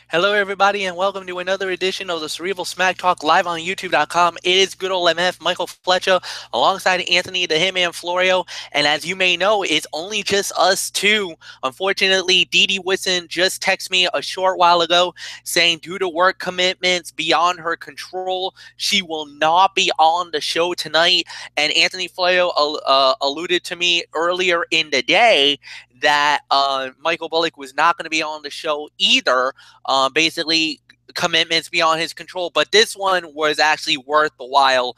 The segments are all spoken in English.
Hello, everybody, and welcome to another edition of the Cerebral Smack Talk live on YouTube.com. It is good old MF Michael Fletcher alongside Anthony the Hitman Florio. And as you may know, it's only just us two. Unfortunately, Dee Dee Whitson just texted me a short while ago saying, due to work commitments beyond her control, she will not be on the show tonight. And Anthony Florio alluded to me earlier in the day that Michael Bullock was not going to be on the show either. Basically commitments beyond his control. But this one was actually worth the while.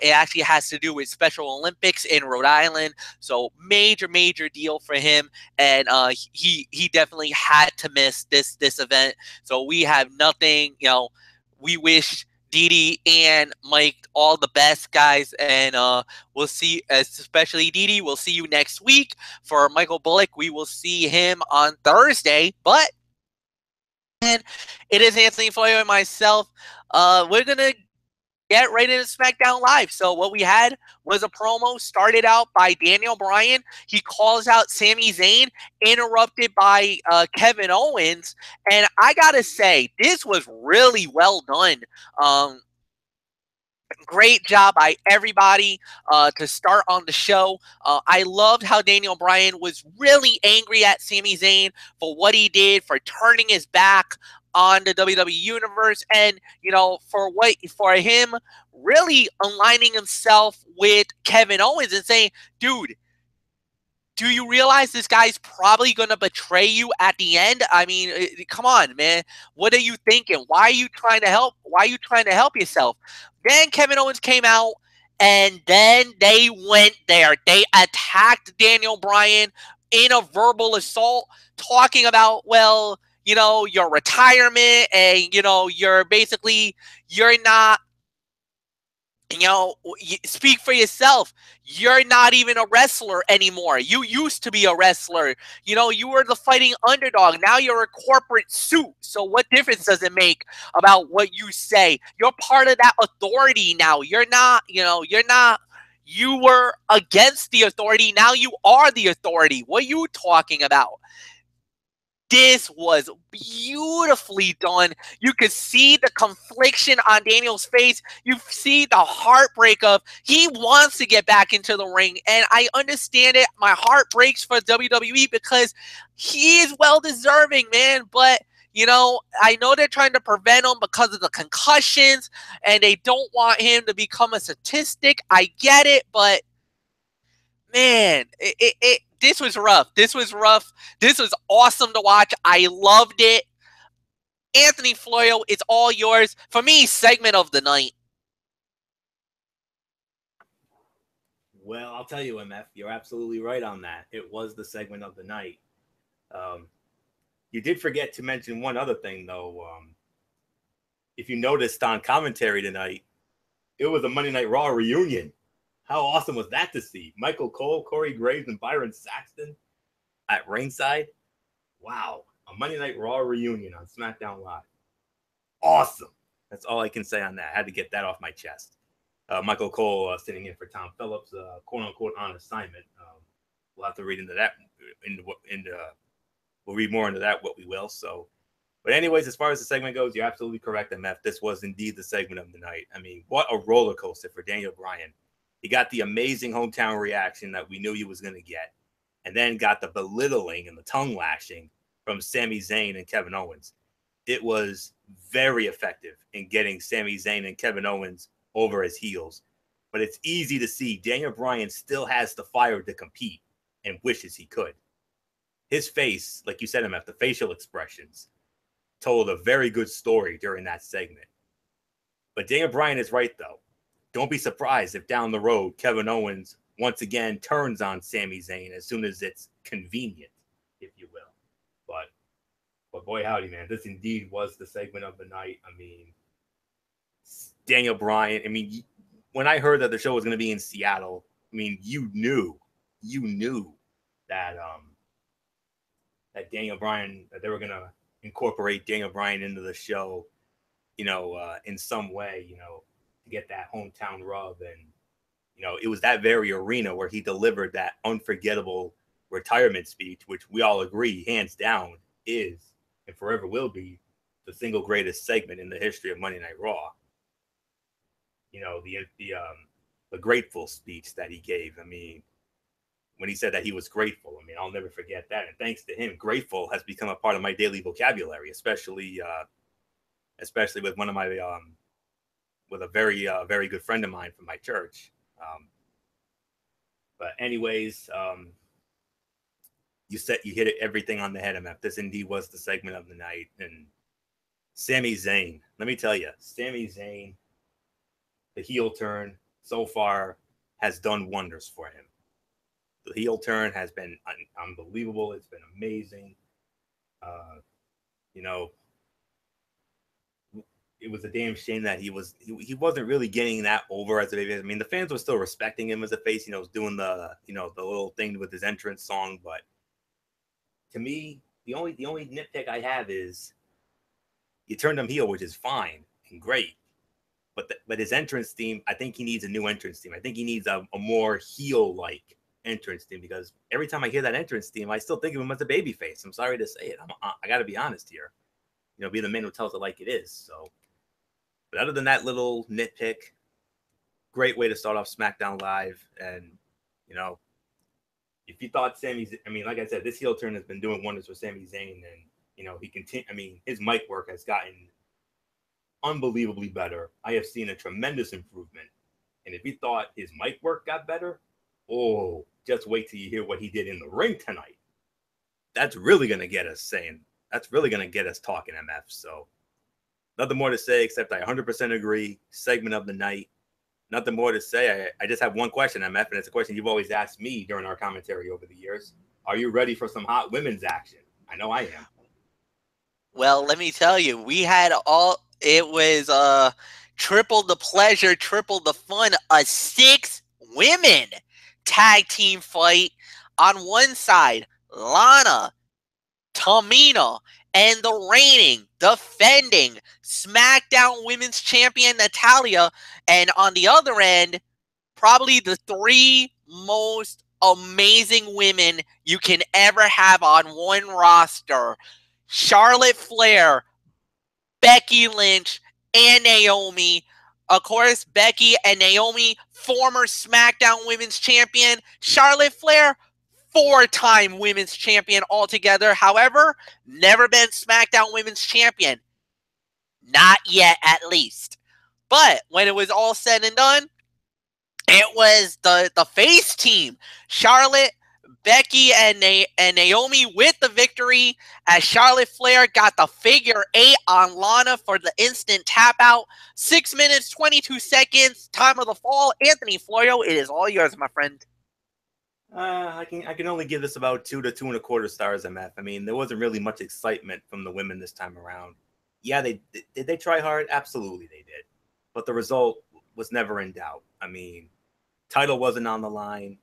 It actually has to do with Special Olympics in Rhode Island. So major deal for him. And he definitely had to miss this event. So we have nothing, we wish Dee Dee and Mike all the best, guys. And we'll see, especially Dee Dee, we'll see you next week. For Michael Bullock, we will see him on Thursday. But it is Anthony Florio and myself. We're going to get right into SmackDown Live. So what we had was a promo started out by Daniel Bryan. He calls out Sami Zayn, interrupted by Kevin Owens. And I got to say, this was really well done. Great job by everybody to start on the show. I loved how Daniel Bryan was really angry at Sami Zayn for what he did, for turning his back on the WWE Universe, and for him really aligning himself with Kevin Owens and saying, dude, do you realize this guy's probably going to betray you at the end? I mean, come on, man. What are you thinking? Why are you trying to help? Why are you trying to help yourself? Then Kevin Owens came out, and then they went there. They attacked Daniel Bryan in a verbal assault, talking about, well, your retirement, and, you're not, speak for yourself. You're not even a wrestler anymore. You used to be a wrestler. You were the fighting underdog. Now you're a corporate suit. So what difference does it make about what you say? You're part of that authority now. You were against the authority. Now you are the authority. What are you talking about? This was beautifully done. You could see the confliction on Daniel's face. You see the heartbreak of he wants to get back into the ring. And I understand it. My heart breaks for WWE because he is well deserving, man. But, I know they're trying to prevent him because of the concussions and they don't want him to become a statistic. I get it, but man, this was rough. This was rough. This was awesome to watch. I loved it. Anthony Florio, it's all yours. For me, segment of the night. Well, I'll tell you, MF, you're absolutely right on that. It was the segment of the night. You did forget to mention one other thing, though. If you noticed on commentary tonight, it was a Monday Night Raw reunion. How awesome was that to see? Michael Cole, Corey Graves, and Byron Saxton at ringside. Wow. A Monday Night Raw reunion on SmackDown Live. Awesome. That's all I can say on that. I had to get that off my chest. Michael Cole sitting in for Tom Phillips, quote unquote, on assignment. We'll have to read into that. We'll read more into that, what we will. So, but anyways, as far as the segment goes, you're absolutely correct, MF. This was indeed the segment of the night. I mean, what a roller coaster for Daniel Bryan. He got the amazing hometown reaction that we knew he was going to get, and then got the belittling and the tongue lashing from Sami Zayn and Kevin Owens. It was very effective in getting Sami Zayn and Kevin Owens over his heels. But it's easy to see Daniel Bryan still has the fire to compete and wishes he could. His face, like you said, MF, the facial expressions, told a very good story during that segment. But Daniel Bryan is right, though. Don't be surprised if down the road Kevin Owens once again turns on Sami Zayn as soon as it's convenient, if you will. But boy, howdy, man, this indeed was the segment of the night. I mean, Daniel Bryan. I mean, when I heard that the show was going to be in Seattle, I mean, you knew that that Daniel Bryan, that they were going to incorporate Daniel Bryan into the show, in some way, to get that hometown rub. And, it was that very arena where he delivered that unforgettable retirement speech, which we all agree, hands down, is and forever will be the single greatest segment in the history of Monday Night Raw. You know, the grateful speech that he gave. I mean, when he said that he was grateful, I mean, I'll never forget that. And thanks to him, grateful has become a part of my daily vocabulary, especially with one of my with a very good friend of mine from my church. But anyways, you hit everything on the head, MF. This indeed was the segment of the night. And Sami Zayn, let me tell you, Sami Zayn, the heel turn so far has done wonders for him. The heel turn has been unbelievable. It's been amazing. You know, it was a damn shame that he wasn't really getting that over as a baby. I mean, the fans were still respecting him as a face. You know, was doing the little thing with his entrance song. But to me, the only nitpick I have is you turned him heel, which is fine and great. But his entrance theme, I think he needs a new entrance theme. I think he needs a more heel-like entrance theme, because every time I hear that entrance theme, I still think of him as a babyface. I'm sorry to say it. I got to be honest here. You know, be the man who tells it like it is. So, but other than that little nitpick, great way to start off SmackDown Live. And, you know, if you thought I mean, like I said, this heel turn has been doing wonders for Sami Zayn. And, you know, his mic work has gotten unbelievably better. I have seen a tremendous improvement. And if you thought his mic work got better, oh, just wait till you hear what he did in the ring tonight. That's really going to get us saying, that's really going to get us talking, MF. So nothing more to say except I 100% agree. Segment of the night. Nothing more to say. I just have one question, MF, and it's a question you've always asked me during our commentary over the years. Are you ready for some hot women's action? I know I am. Well, let me tell you, it was triple the pleasure, triple the fun. A 6 women tag team fight. On one side, Lana, Tamina, and the reigning, defending SmackDown Women's Champion Natalya. And on the other end, probably the 3 most amazing women you can ever have on one roster: Charlotte Flair, Becky Lynch, and Naomi. Of course, Becky and Naomi, former SmackDown Women's Champion. Charlotte Flair, 4-time Women's Champion altogether. However, never been SmackDown Women's Champion. Not yet, at least. But when it was all said and done, it was the face team. Charlotte, Becky, and Naomi with the victory, as Charlotte Flair got the figure 8 on Lana for the instant tap out. 6 minutes, 22 seconds, time of the fall. Anthony Florio, it is all yours, my friend. I can only give this about 2 to 2.25 stars, MF. I mean, there wasn't really much excitement from the women this time around. Yeah, did they try hard? Absolutely they did. But the result was never in doubt. I mean, title wasn't on the line.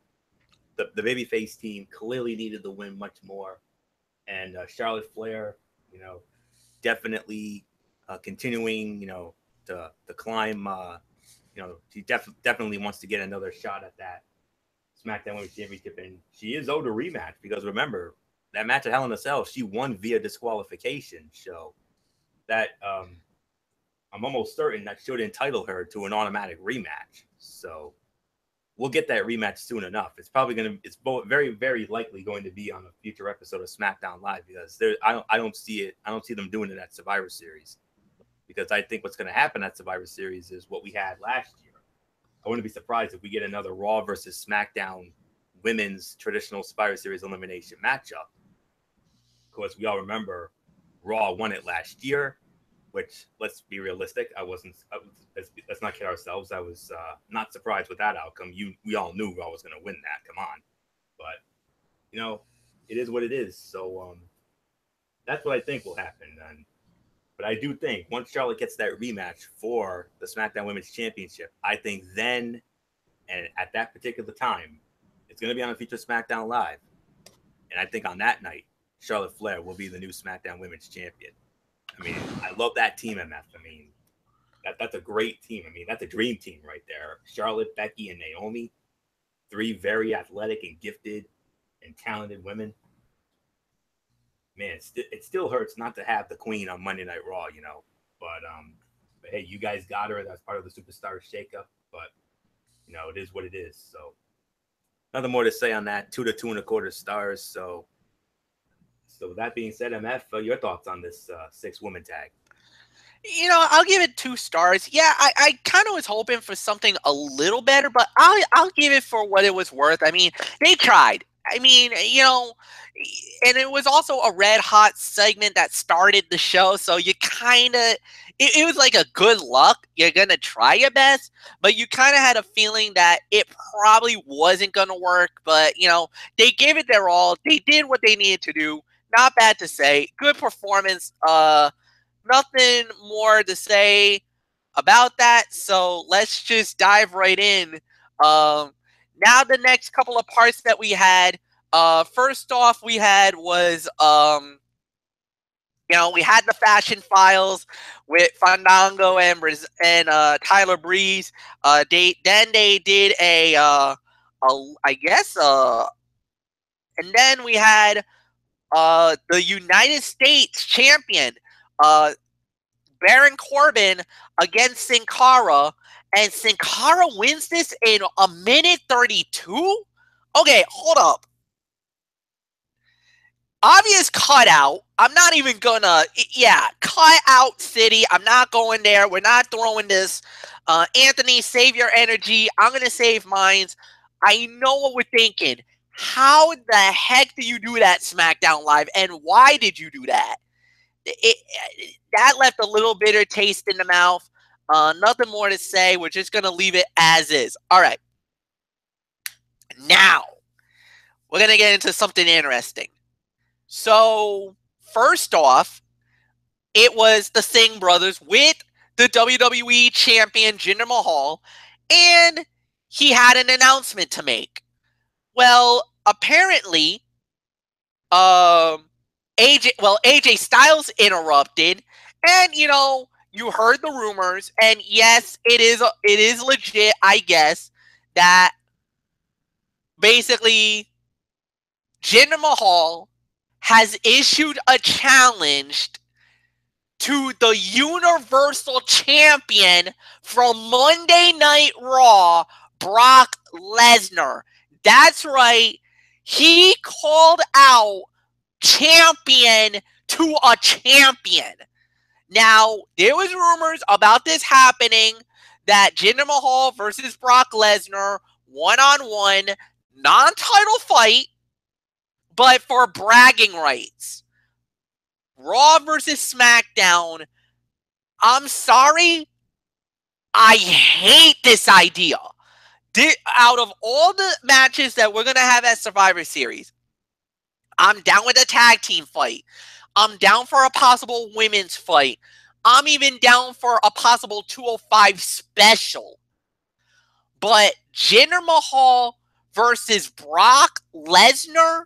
The babyface team clearly needed the win much more. And Charlotte Flair, you know, definitely continuing, you know, to climb. You know, she definitely wants to get another shot at that SmackDown Women's Championship, and she is owed a rematch, because remember that match at Hell in a Cell, she won via disqualification. So that I'm almost certain that should entitle her to an automatic rematch. So we'll get that rematch soon enough. It's very, very likely going to be on a future episode of SmackDown Live, because I don't see them doing it at Survivor Series, because I think what's going to happen at Survivor Series is what we had last year. I wouldn't be surprised if we get another Raw versus SmackDown women's traditional Survivor Series elimination matchup. Of course, we all remember Raw won it last year, which, let's be realistic, let's not kid ourselves. I was not surprised with that outcome. We all knew Raw was going to win that. Come on. But, you know, it is what it is. So that's what I think will happen. But I do think once Charlotte gets that rematch for the SmackDown Women's Championship, I think then, and at that particular time, it's going to be on a future SmackDown Live. And I think on that night, Charlotte Flair will be the new SmackDown Women's Champion. I mean, I love that team, MF. I mean, that's a great team. I mean, that's a dream team right there. Charlotte, Becky, and Naomi, 3 very athletic and gifted and talented women. man, it still hurts not to have the Queen on Monday Night Raw, but hey, you guys got her. That's part of the superstar shakeup. But it is what it is. So nothing more to say on that. 2 to 2.25 stars. So with that being said, MF, your thoughts on this 6-woman tag? I'll give it 2 stars. Yeah, I kind of was hoping for something a little better, but I'll give it for what it was worth. I mean, they tried. I mean, and it was also a red hot segment that started the show, so you kind of it was like a good luck. You're gonna try your best, but you kind of had a feeling that it probably wasn't gonna work. But they gave it their all. They did what they needed to do. Not bad to say. Good performance. Nothing more to say about that. So let's just dive right in. Now the next couple of parts that we had. First off, we had was we had the Fashion Files with Fandango and Tyler Breeze. They did I guess and then we had the United States champion Baron Corbin against Sin Cara, and Sin Cara wins this in a minute 32? Okay, hold up. Obvious cutout. I'm not even gonna, cut out City. I'm not going there. We're not throwing this. Anthony, save your energy. I'm gonna save mine. I know what we're thinking. How the heck do you do that, SmackDown Live, and why did you do that? That left a little bitter taste in the mouth. Nothing more to say. We're just going to leave it as is. All right. Now, we're going to get into something interesting. So, first off, it was the Singh brothers with the WWE champion Jinder Mahal, and he had an announcement to make. Well, apparently, AJ Styles interrupted, and you heard the rumors, and yes, it is legit, I guess, that basically Jinder Mahal has issued a challenge to the Universal Champion from Monday Night Raw, Brock Lesnar. That's right. He called out champion to a champion. Now, there was rumors about this happening, that Jinder Mahal versus Brock Lesnar, one-on-one, non-title fight, but for bragging rights. Raw versus SmackDown. I'm sorry. I hate this idea. Out of all the matches that we're going to have at Survivor Series, I'm down with a tag team fight. I'm down for a possible women's fight. I'm even down for a possible 205 special. But Jinder Mahal versus Brock Lesnar?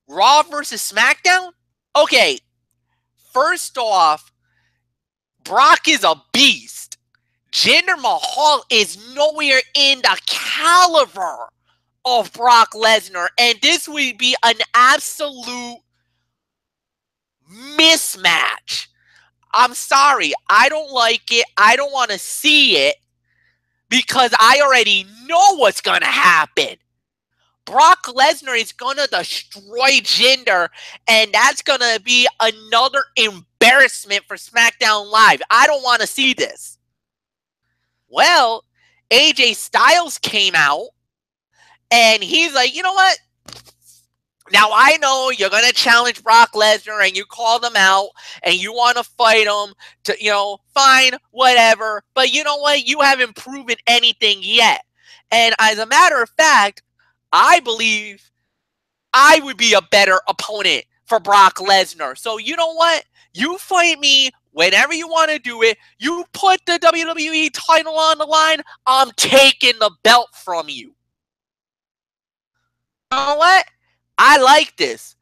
Raw versus SmackDown? Okay, first off, Brock is a beast. Jinder Mahal is nowhere in the caliber of Brock Lesnar, and this would be an absolute mismatch. I'm sorry, I don't like it. I don't want to see it because I already know what's going to happen. Brock Lesnar is going to destroy Jinder, and that's going to be another embarrassment for SmackDown Live. I don't want to see this. Well, AJ Styles came out, and he's like, you know what? Now, I know you're going to challenge Brock Lesnar, and you call them out, and you want to fight him to, fine, whatever. But you know what? You haven't proven anything yet. And as a matter of fact, I believe I would be a better opponent for Brock Lesnar. So you know what? You fight me whenever you want to do it. You put the WWE title on the line, I'm taking the belt from you. You know what? I like this.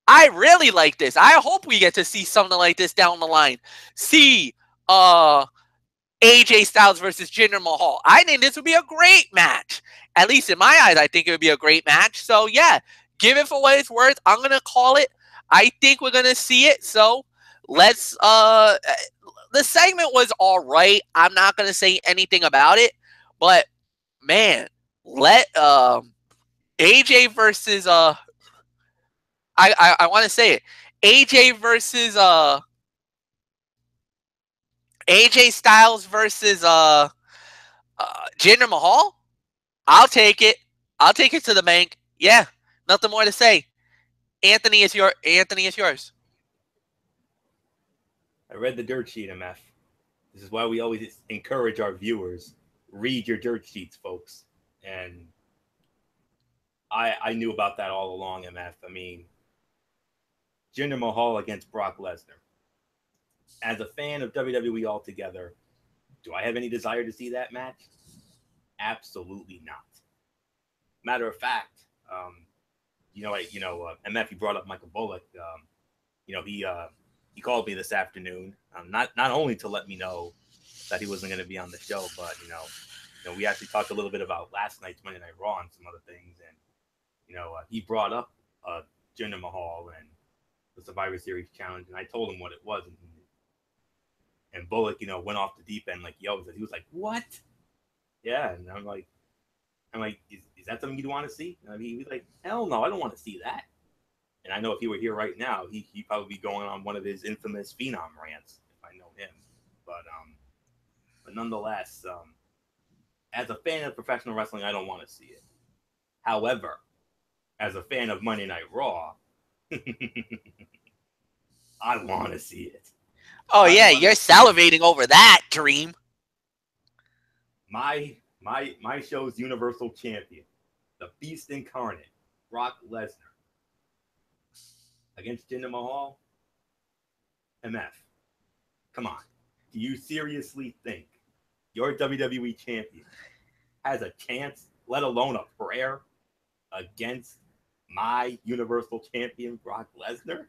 I really like this. I hope we get to see something like this down the line. See AJ Styles versus Jinder Mahal. I think this would be a great match. At least in my eyes, I think it would be a great match. So, yeah, give it for what it's worth. I'm gonna call it. I think we're gonna see it. So let's. The segment was all right. I'm not gonna say anything about it, but man, let AJ versus I want to say it. AJ versus AJ Styles versus Jinder Mahal. I'll take it. I'll take it to the bank. Yeah, nothing more to say. Anthony is yours. I read the dirt sheet, MF. This is why we always encourage our viewers read your dirt sheets, folks. And I knew about that all along, MF. I mean, Jinder Mahal against Brock Lesnar. As a fan of WWE altogether, do I have any desire to see that match? Absolutely not. Matter of fact, MF, you brought up Michael Bullock. He called me this afternoon, not only to let me know that he wasn't going to be on the show, but we actually talked a little bit about last night's Monday Night Raw and some other things, and he brought up Jinder Mahal and the Survivor Series challenge, and I told him what it was, and Bullock, went off the deep end like yo. He was like, "What?" Yeah, and I'm like, is that something you'd want to see? And he was like, "Hell no, I don't want to see that." And I know if he were here right now, he'd probably be going on one of his infamous Phenom rants if I know him. But nonetheless, as a fan of professional wrestling, I don't want to see it. However, as a fan of Monday Night Raw, I want to see it. Oh yeah, you're salivating over that dream. My show's Universal Champion, the Beast Incarnate, Brock Lesnar, against Jinder Mahal. MF, come on. Do you seriously think your WWE champion has a chance, let alone a prayer, against my Universal Champion, Brock Lesnar?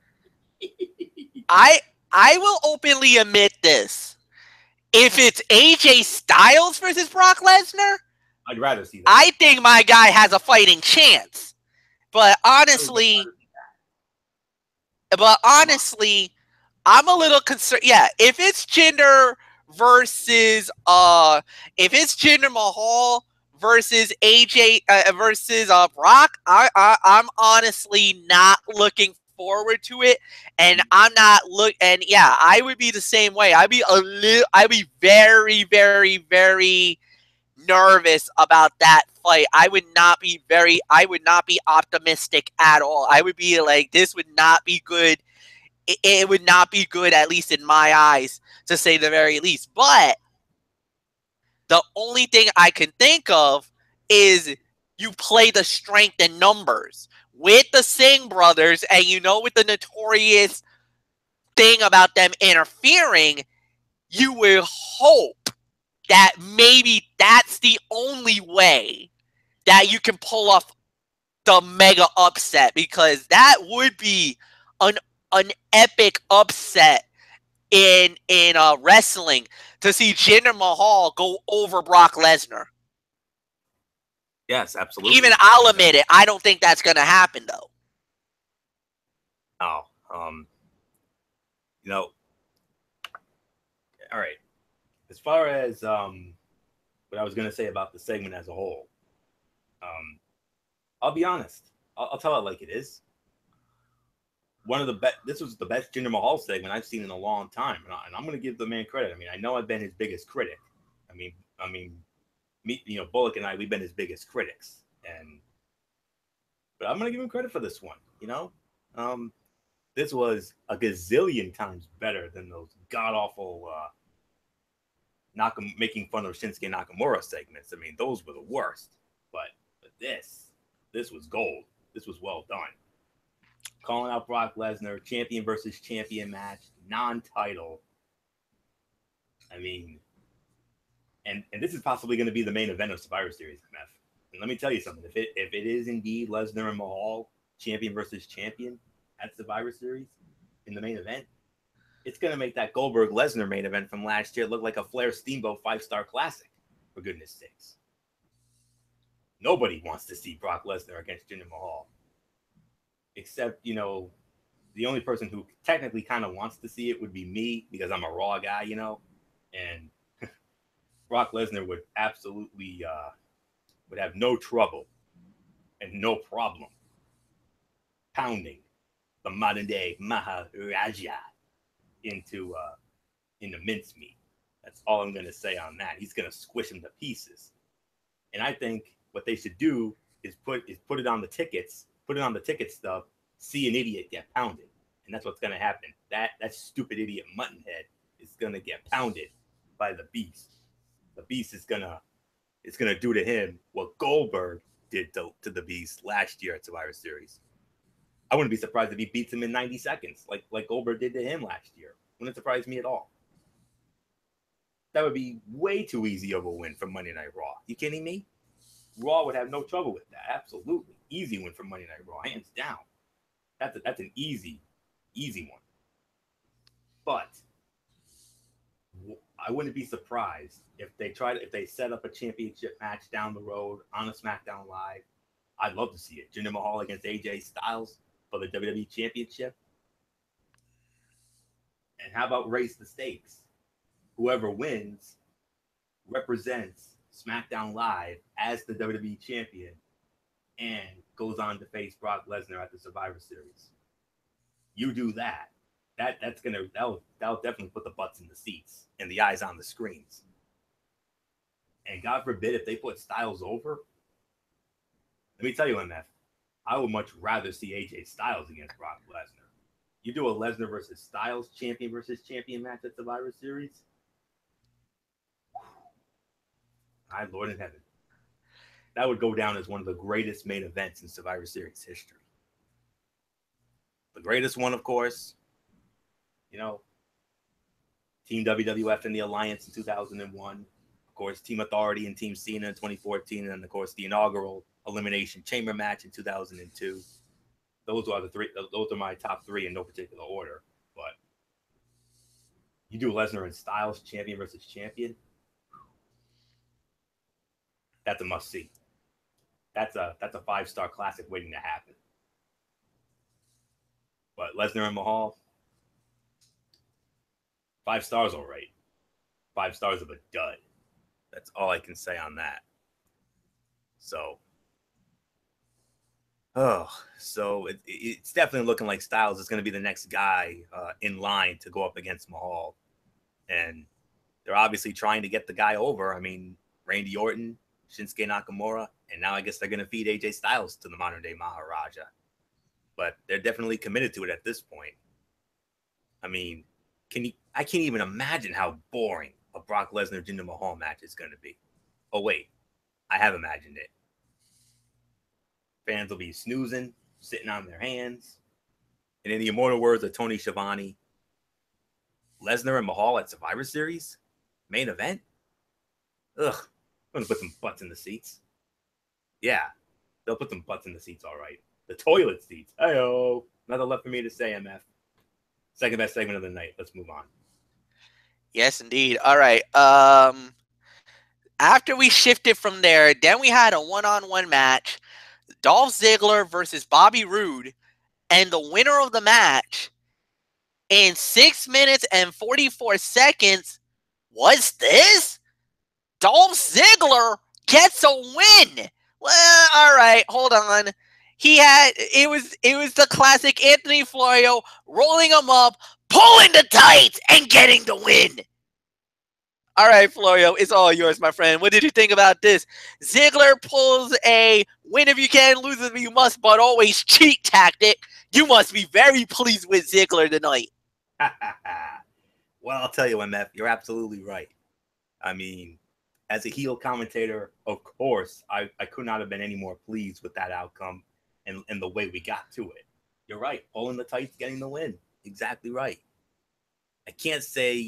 I will openly admit this. If it's AJ Styles versus Brock Lesnar, I'd rather see that. I think my guy has a fighting chance. But honestly, I'm a little concerned. Yeah, if it's Jinder Mahal versus AJ versus Brock, I'm honestly not looking forward to it, and I'm not and yeah, I would be the same way. I'd be very, very, very nervous about that fight. I would not be optimistic at all. I would be like, this would not be good. It would not be good, at least in my eyes, to say the very least. But the only thing I can think of is you play the strength in numbers with the Singh brothers, and with the notorious thing about them interfering, you will hope that maybe that's the only way that you can pull off the mega upset, because that would be an epic upset in wrestling, to see Jinder Mahal go over Brock Lesnar. Yes, absolutely. Even I'll admit it. I don't think that's going to happen, though. Oh, all right. As far as what I was going to say about the segment as a whole, I'll be honest. I'll tell it like it is. This was the best Jinder Mahal segment I've seen in a long time, and I'm going to give the man credit. I mean, I know I've been his biggest critic. Bullock and I, we've been his biggest critics, but I'm going to give him credit for this one. This was a gazillion times better than those god awful making fun of Shinsuke Nakamura segments. I mean, those were the worst. But this was gold. This was well done. Calling out Brock Lesnar, champion versus champion match, non-title. I mean, and this is possibly going to be the main event of Survivor Series, MF. And let me tell you something. If it is indeed Lesnar and Mahal, champion versus champion at Survivor Series in the main event, it's going to make that Goldberg-Lesnar main event from last year look like a Flair Steamboat 5-star classic, for goodness sakes. Nobody wants to see Brock Lesnar against Jinder Mahal. except the only person who technically kind of wants to see it would be me because I'm a Raw guy, and Brock Lesnar would absolutely would have no trouble and no problem pounding the modern day Maharaja into into mincemeat. That's all I'm gonna say on that. He's gonna squish him to pieces. And I think what they should do is put it on the tickets, put it on the ticket stub, see an idiot get pounded. And that's what's gonna happen. That stupid idiot Muttonhead is gonna get pounded by the beast. The beast is gonna do to him what Goldberg did to the beast last year at Survivor Series. I wouldn't be surprised if he beats him in 90 seconds, like Goldberg did to him last year. Wouldn't surprise me at all. That would be way too easy of a win for Monday Night Raw. You kidding me? Raw would have no trouble with that. Absolutely. Easy win for Monday Night Raw, hands down. That's an easy one. But I wouldn't be surprised if they set up a championship match down the road on a SmackDown Live. I'd love to see it. Jinder Mahal against AJ Styles for the WWE Championship. And how about raise the stakes? Whoever wins represents SmackDown Live as the WWE Champion and goes on to face Brock Lesnar at the Survivor Series. You do that. That'll definitely put the butts in the seats and the eyes on the screens. And God forbid if they put Styles over. Let me tell you, MF, I would much rather see AJ Styles against Brock Lesnar. You do a Lesnar versus Styles champion versus champion match at Survivor Series. My Lord in heaven. That would go down as one of the greatest main events in Survivor Series history. The greatest one, of course, Team WWF and the Alliance in 2001. Of course, Team Authority and Team Cena in 2014. And, of course, the inaugural Elimination Chamber match in 2002. Those are the three. Those are my top three in no particular order. But you do Lesnar and Styles, champion versus champion. That's a must see. That's a 5-star classic waiting to happen. But Lesnar and Mahal, 5 stars, all right. 5 stars of a dud. That's all I can say on that. So it's definitely looking like Styles is going to be the next guy in line to go up against Mahal. And they're obviously trying to get the guy over. I mean, Randy Orton, Shinsuke Nakamura, and now I guess they're going to feed AJ Styles to the modern day Maharaja. But they're definitely committed to it at this point. I mean, I can't even imagine how boring a Brock Lesnar Jinder Mahal match is going to be. Oh, wait. I have imagined it. Fans will be snoozing, sitting on their hands. And in the immortal words of Tony Schiavone, Lesnar and Mahal at Survivor Series? Main event? Ugh. I'm going to put some butts in the seats. Yeah. They'll put some butts in the seats, all right. The toilet seats. Hey-oh. Nothing left for me to say, MF. Second best segment of the night. Let's move on. Yes, indeed. All right. After we shifted from there, then we had a one-on-one match. Dolph Ziggler versus Bobby Roode. And the winner of the match in 6 minutes and 44 seconds was this? Dolph Ziggler gets a win. Well, all right, hold on. It was the classic Anthony Florio rolling him up, pulling the tights, and getting the win. All right, Florio, it's all yours, my friend. What did you think about this? Ziggler pulls a win if you can, lose if you must, but always cheat tactic. You must be very pleased with Ziggler tonight. Well, I'll tell you, MF, you're absolutely right. I mean, as a heel commentator, of course, I could not have been any more pleased with that outcome and the way we got to it. You're right. Pulling the tights, getting the win. Exactly right. I can't say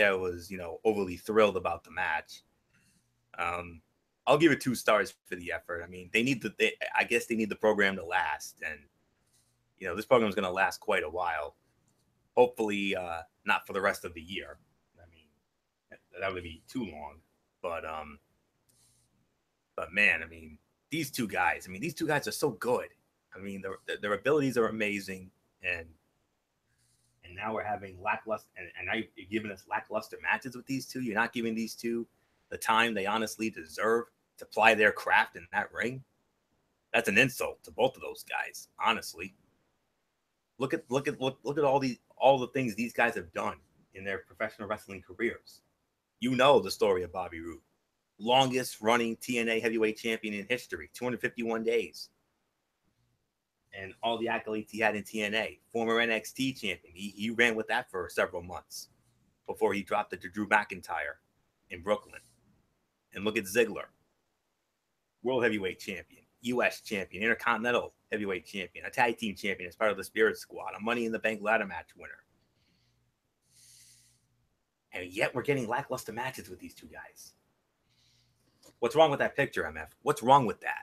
I was, overly thrilled about the match. I'll give it 2 stars for the effort. I mean, I guess they need the program to last. And, this program is going to last quite a while. Hopefully, not for the rest of the year. I mean, that would be too long. But man, I mean, these two guys are so good. I mean, their abilities are amazing, and now we're having lackluster, and now you're giving us lackluster matches with these two. You're not giving these two the time they honestly deserve to ply their craft in that ring. That's an insult to both of those guys, honestly. Look at all the things these guys have done in their professional wrestling careers. You know the story of Bobby Roode, longest running TNA heavyweight champion in history, 251 days, and all the accolades he had in TNA. Former NXT champion, he ran with that for several months before he dropped it to Drew McIntyre in Brooklyn. And look at Ziggler, world heavyweight champion, U.S. champion, intercontinental heavyweight champion, a tag team champion as part of the Spirit Squad, a Money in the Bank ladder match winner. And yet we're getting lackluster matches with these two guys. What's wrong with that picture, MF? What's wrong with that?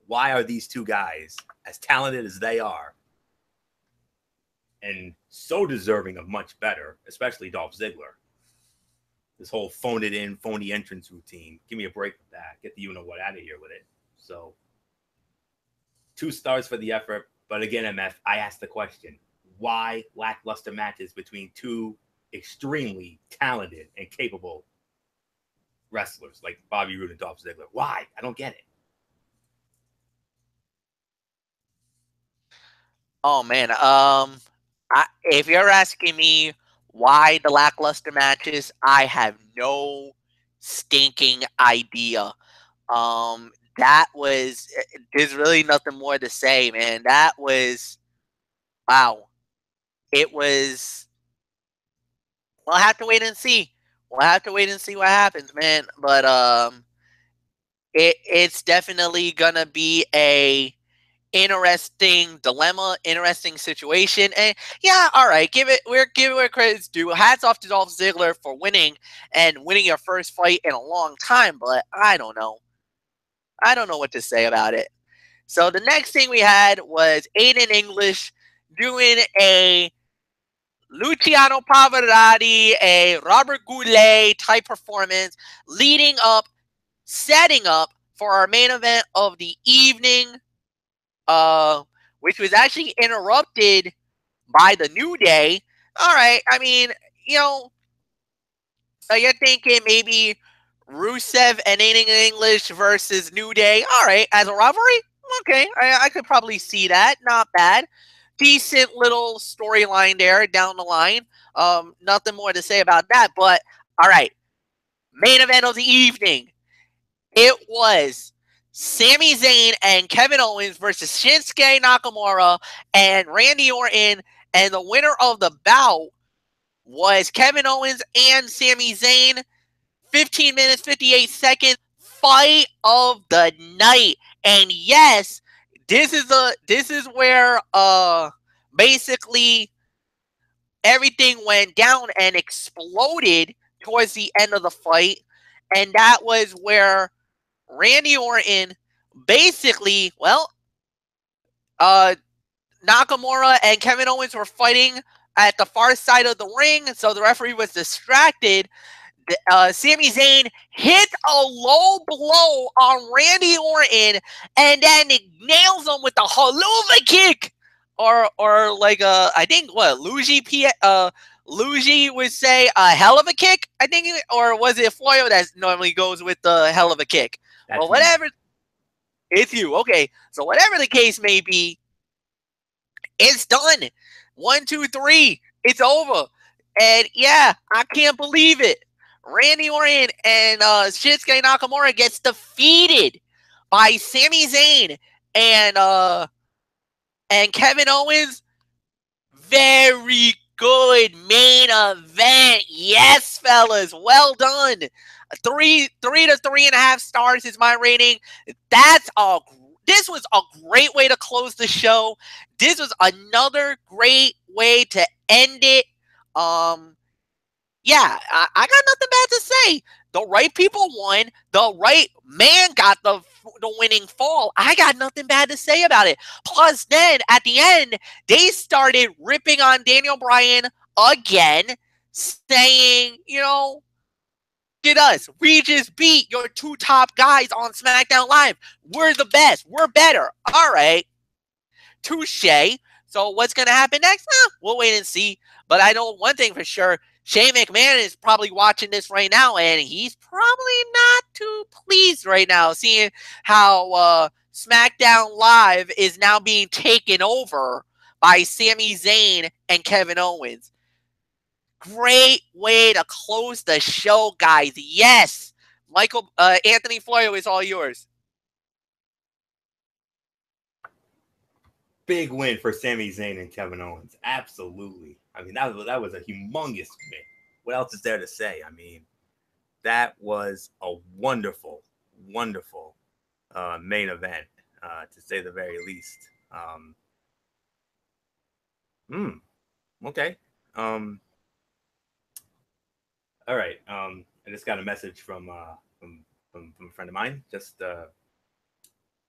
Why are these two guys, as talented as they are, and so deserving of much better, especially Dolph Ziggler, this whole phone it in, phony entrance routine, give me a break with that. Get the you-know-what out of here with it. So, 2 stars for the effort. But again, MF, I asked the question, why lackluster matches between two extremely talented and capable wrestlers like Bobby Roode and Dolph Ziggler? Why? I don't get it. Oh man, if you're asking me why the lackluster matches, I have no stinking idea. That was there's really nothing more to say, man. That was wow. It was. We'll have to wait and see. We'll have to wait and see what happens, man. But it's definitely gonna be a interesting dilemma, interesting situation. And yeah, all right, give it where credit's due. Hats off to Dolph Ziggler for winning your first fight in a long time, but I don't know. I don't know what to say about it. So the next thing we had was Aiden English doing a Luciano Pavarotti, a Robert Goulet type performance, leading up, setting up for our main event of the evening, which was actually interrupted by the New Day. All right, I mean, you know, you're thinking maybe Rusev and Aiden English versus New Day. All right, as a rivalry, okay, I could probably see that. Not bad. Decent little storyline there down the line. Nothing more to say about that. But all right, main event of the evening. It was Sami Zayn and Kevin Owens versus Shinsuke Nakamura and Randy Orton, and the winner of the bout was Kevin Owens and Sami Zayn. 15 minutes, 58 seconds, fight of the night. And yes, this is where basically everything went down and exploded towards the end of the fight. And that was where Randy Orton basically, Nakamura and Kevin Owens were fighting at the far side of the ring, so the referee was distracted. Sami Zayn hit a low blow on Randy Orton and then nails him with the haluva kick, or like I think what Luigi would say a hell of a kick. I think, or was it Floyo that normally goes with the hell of a kick? That's well, whatever. It's you, okay. So whatever the case may be, it's done. 1, 2, 3. It's over. And yeah, I can't believe it. Randy Orton and Shinsuke Nakamura gets defeated by Sami Zayn and Kevin Owens. Very good main event. Yes, fellas. Well done. 3 to 3.5 stars is my rating. This was a great way to close the show. This was another great way to end it. Yeah, I got nothing bad to say. The right people won. The right man got the winning fall. I got nothing bad to say about it. Plus, then at the end, they started ripping on Daniel Bryan again, saying, look at us. We just beat your 2 top guys on SmackDown Live. We're the best. We're better. All right. Touche. So what's going to happen next? We'll wait and see. But I know one thing for sure. Shane McMahon is probably watching this right now, and he's probably not too pleased right now, seeing how SmackDown Live is now being taken over by Sami Zayn and Kevin Owens. Great way to close the show, guys. Yes. Anthony Florio is all yours. Big win for Sami Zayn and Kevin Owens. Absolutely. I mean, that was a humongous win. What else is there to say? I mean, that was a wonderful, wonderful main event, to say the very least. Okay. All right. I just got a message from a friend of mine. Just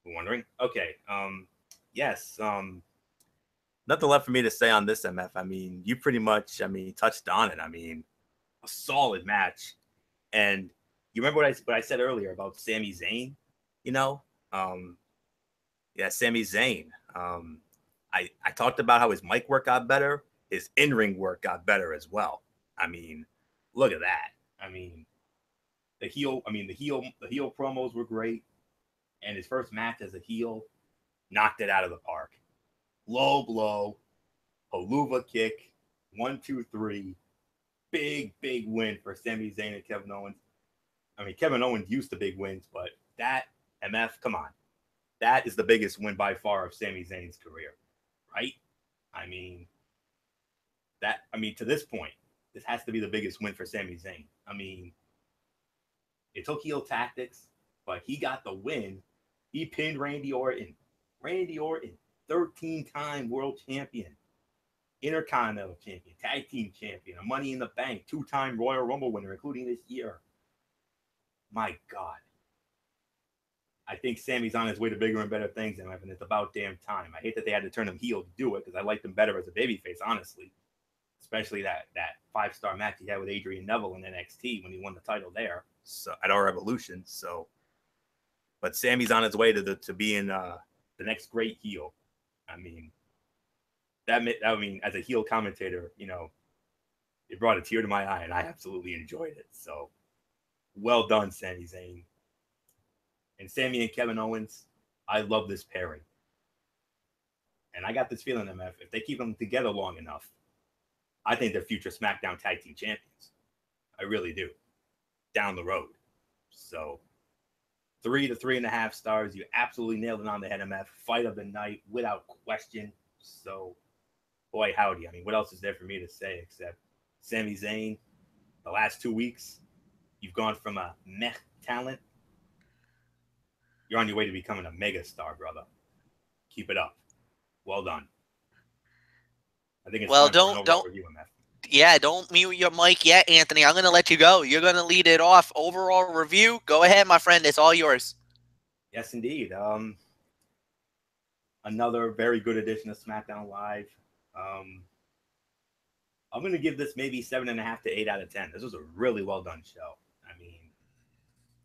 wondering. Okay. Yes. Nothing left for me to say on this, MF. I mean, you pretty much, touched on it. I mean, a solid match. And you remember what I said earlier about Sami Zayn? You know, um, yeah, Sami Zayn. I talked about how his mic work got better, his in ring work got better as well. I mean, look at that. I mean, the heel promos were great, and his first match as a heel knocked it out of the park. Low blow, haluva kick, 1, 2, 3, big win for Sami Zayn and Kevin Owens. I mean, Kevin Owens used to big wins, but that MF, come on, that is the biggest win by far of Sami Zayn's career, right? I mean, to this point, this has to be the biggest win for Sami Zayn. I mean, it took heel tactics, but he got the win. He pinned Randy Orton. Randy Orton, 13-time world champion, Intercontinental champion, tag team champion, a Money in the Bank, 2-time Royal Rumble winner, including this year. My God. I think Sammy's on his way to bigger and better things, and it's about damn time. I hate that they had to turn him heel to do it because I liked him better as a babyface, honestly. Especially that 5-star match he had with Adrian Neville in NXT when he won the title there, so at our Revolution. So, but Sammy's on his way to being the next great heel. I mean, as a heel commentator, it brought a tear to my eye, and I absolutely enjoyed it. So, well done, Sami Zayn. And Sami and Kevin Owens, I love this pairing. And I got this feeling, MF, if they keep them together long enough, I think they're future SmackDown Tag Team Champions. I really do. Down the road. So, 3 to 3.5 stars. You absolutely nailed it on the head, MF. Fight of the night, without question. So, boy, howdy. I mean, what else is there for me to say except Sami Zayn, the last 2 weeks, you've gone from a meh talent. You're on your way to becoming a mega star, brother. Keep it up. Well done. I think it's Well, time for an overall review, MF. Yeah, don't mute your mic yet, Anthony. I'm going to let you go. You're going to lead it off. Overall review. Go ahead, my friend. It's all yours. Yes, indeed. Another very good edition of SmackDown Live. I'm going to give this maybe 7.5 to 8 out of 10. This was a really well done show. I mean,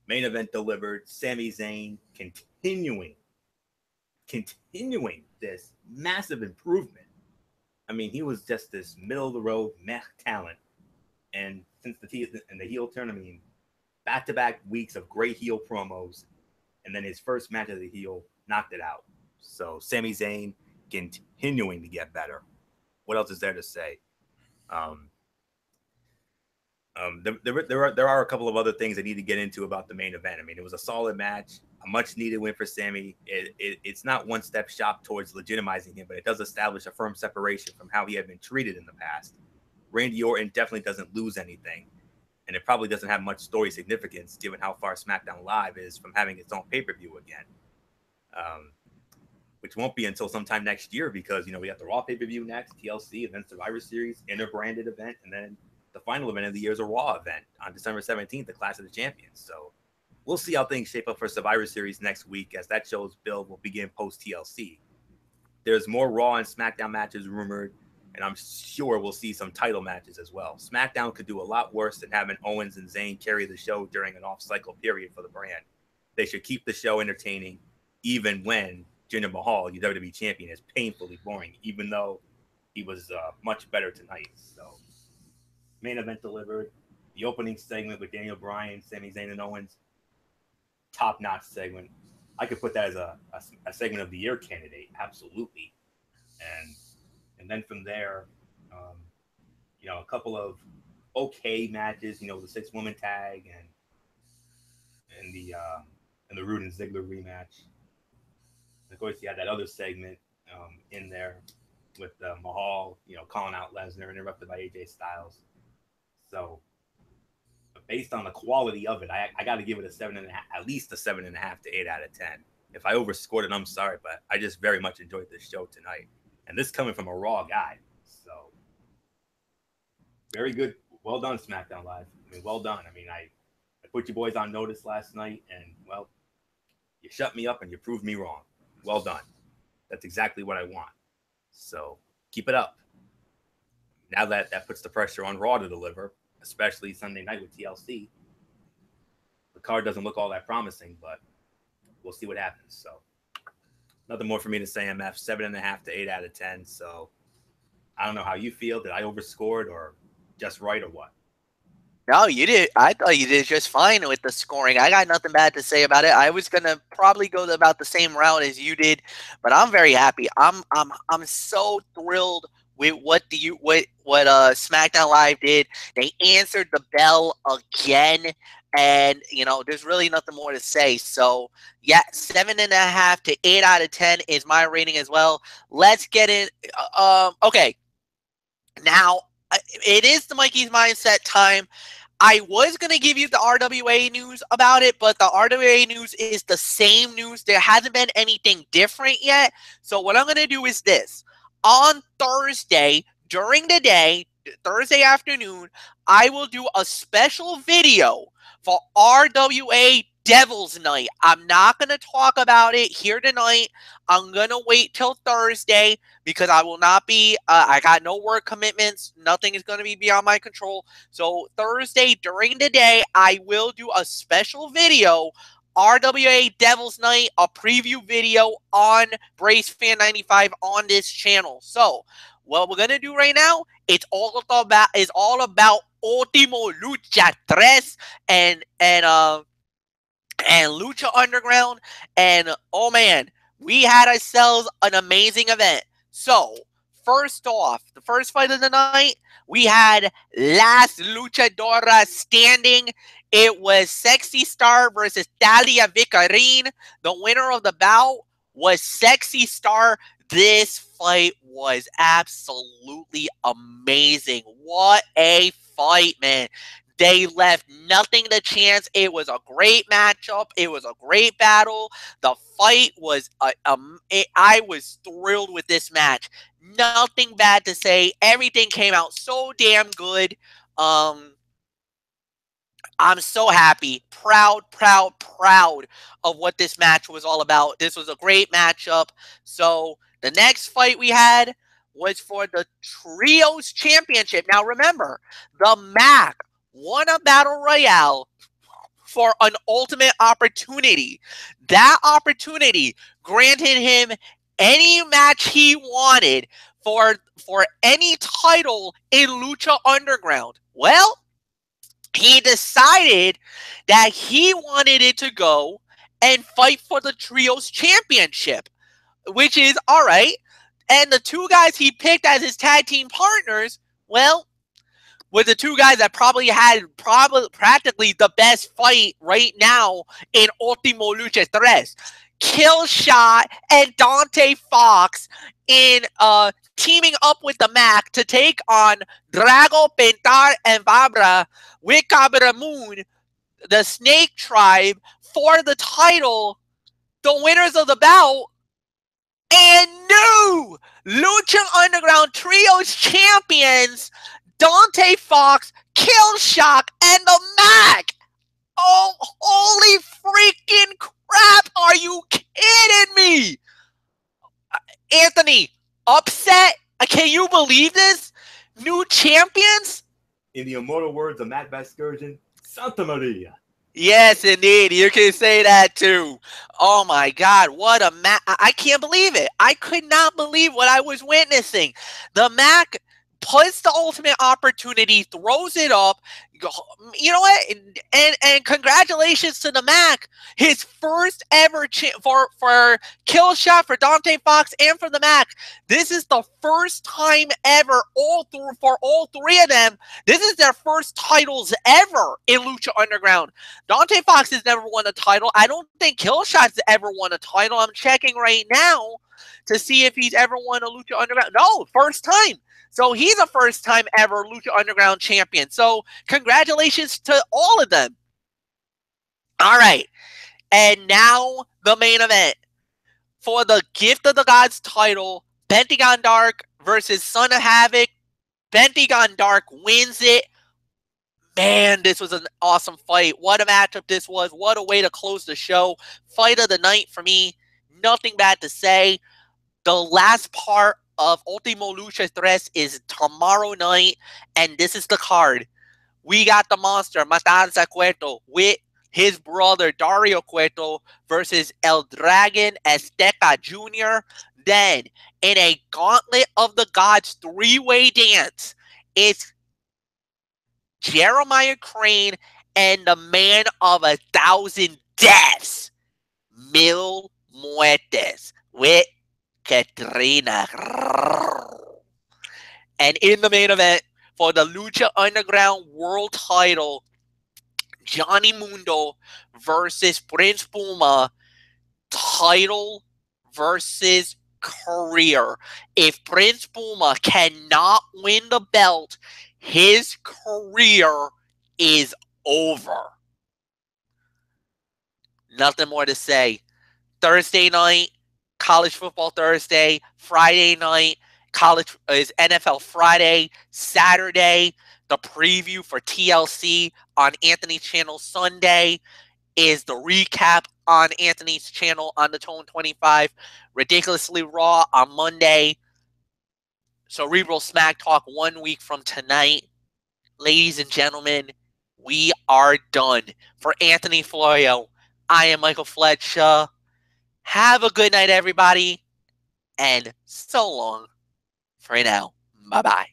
main event delivered. Sami Zayn continuing this massive improvement. I mean, he was just this middle of the road meh talent, and since the heel turn, I mean, back-to-back weeks of great heel promos, and then his first match as a heel knocked it out. So Sami Zayn continuing to get better. What else is there to say? There are a couple of other things I need to get into about the main event. I mean, it was a solid match, a much-needed win for Sami. It's not one step shop towards legitimizing him, but it does establish a firm separation from how he had been treated in the past. Randy Orton definitely doesn't lose anything, and it probably doesn't have much story significance given how far SmackDown Live is from having its own pay-per-view again, which won't be until sometime next year because, we got the Raw pay-per-view next, TLC, and then Survivor Series, inter-branded event, and then the final event of the year is a Raw event on December 17th, the Clash of the Champions. So we'll see how things shape up for Survivor Series next week as that show's build will begin post-TLC. There's more Raw and SmackDown matches rumored, and I'm sure we'll see some title matches as well. SmackDown could do a lot worse than having Owens and Zayn carry the show during an off-cycle period for the brand. They should keep the show entertaining even when Jinder Mahal, your WWE champion, is painfully boring, even though he was much better tonight. So, main event delivered. The opening segment with Daniel Bryan, Sami Zayn, and Owens, top notch segment. I could put that as a segment of the year candidate, absolutely. And then from there, um, a couple of okay matches. The 6-woman tag and the Rude and Ziggler rematch. And of course, you had that other segment in there with Mahal, calling out Lesnar, interrupted by AJ Styles. So, based on the quality of it, I got to give it a 7.5, at least a 7.5 to 8 out of 10. If I overscored it, I'm sorry, but I just very much enjoyed this show tonight. And this coming from a Raw guy, so very good. Well done, SmackDown Live. I mean, well done. I mean, I put you boys on notice last night, and well, you shut me up and you proved me wrong. Well done. That's exactly what I want. So keep it up. Now that puts the pressure on Raw to deliver, especially Sunday night with TLC. The card doesn't look all that promising, but we'll see what happens. So nothing more for me to say, MF. 7.5 to 8 out of 10. So I don't know how you feel. Did I overscored or just right or what? No, you did. I thought you did just fine with the scoring. I got nothing bad to say about it. I was gonna probably go about the same route as you did, but I'm very happy. I'm so thrilled with what SmackDown Live did. They answered the bell again, and there's really nothing more to say. So yeah, 7.5 to 8 out of 10 is my rating as well. Let's get it. Okay, now it is the Mikey's Mindset time. I was going to give you the RWA news about it, but the RWA news is the same news. There hasn't been anything different yet. So what I'm going to do is this. On Thursday, during the day, Thursday afternoon, I will do a special video for RWA Devil's Night. I'm not going to talk about it here tonight. I'm going to wait till Thursday because I will not be, I got no work commitments. Nothing is going to be beyond my control. So Thursday during the day, I will do a special video, RWA Devil's Night, a preview video on Brace Fan 95 on this channel. So what we're going to do right now, it's all about Ultimo Lucha 3 and Lucha Underground. And oh man, we had ourselves an amazing event. So, first off, the first fight of the night, we had Las Luchadoras standing. It was Sexy Star versus Talia Vicarin. The winner of the bout was Sexy Star. This fight was absolutely amazing. What a fight, man. They left nothing to chance. It was a great matchup. It was a great battle. The fight was, I was thrilled with this match. Nothing bad to say. Everything came out so damn good. I'm so happy, proud of what this match was all about. This was a great matchup. So the next fight we had was for the Trios Championship. Now remember, the Mac won a Battle Royale for an ultimate opportunity. That opportunity granted him any match he wanted for any title in Lucha Underground. Well, he decided that he wanted it to go and fight for the Trios Championship, which is all right. And the two guys he picked as his tag team partners, well, were the two guys that probably had practically the best fight right now in Ultimo Lucha 3. Killshot and Dante Fox in teaming up with the Mac to take on Drago, Pentar, and Babra with Cabra Moon, the Snake Tribe, for the title, the winners of the bout, and new Lucha Underground Trios champions, Dante Fox, Killshot, and the Mac. Oh, holy freaking crap. Are you kidding me? Anthony, upset? Can you believe this? New champions? In the immortal words of Matt Vasgersian, Santa Maria. Yes, indeed. You can say that too. Oh my God, what a match. I can't believe it. I could not believe what I was witnessing. The Mac puts the ultimate opportunity, throws it up. You know what? And congratulations to the Mac. His first ever for kill shot for Dante Fox and for the Mac. This is the first time ever for all three of them. This is their first titles ever in Lucha Underground. Dante Fox has never won a title. I don't think Killshot's ever won a title. I'm checking right now to see if he's ever won a Lucha Underground. No, first time. So he's a first time ever Lucha Underground champion. So congratulations to all of them. All right. And now the main event. For the Gift of the Gods title, Pentagon Dark versus Son of Havoc. Pentagon Dark wins it. Man, this was an awesome fight. What a matchup this was. What a way to close the show. Fight of the night for me. Nothing bad to say. The last part of Ultimo Lucha Tres is tomorrow night, and this is the card. We got the monster, Matanza Cueto, with his brother, Dario Cueto, versus El Dragon Azteca Jr. Then, in a Gauntlet of the Gods three-way dance, it's Jeremiah Crane and the man of 1,000 deaths, Mil Muertes, with Katrina. And in the main event for the Lucha Underground World title, Johnny Mundo versus Prince Puma, title versus career. If Prince Puma cannot win the belt, his career is over. Nothing more to say. Thursday night, College Football Thursday. Friday night, college is NFL Friday. Saturday, the preview for TLC on Anthony's channel. Sunday is the recap on Anthony's channel on the Tone 25. Ridiculously Raw on Monday. Cerebral Smack Talk 1 week from tonight. Ladies and gentlemen, we are done. For Anthony Florio, I am Michael Fletcher. Have a good night, everybody, and so long for now. Bye-bye.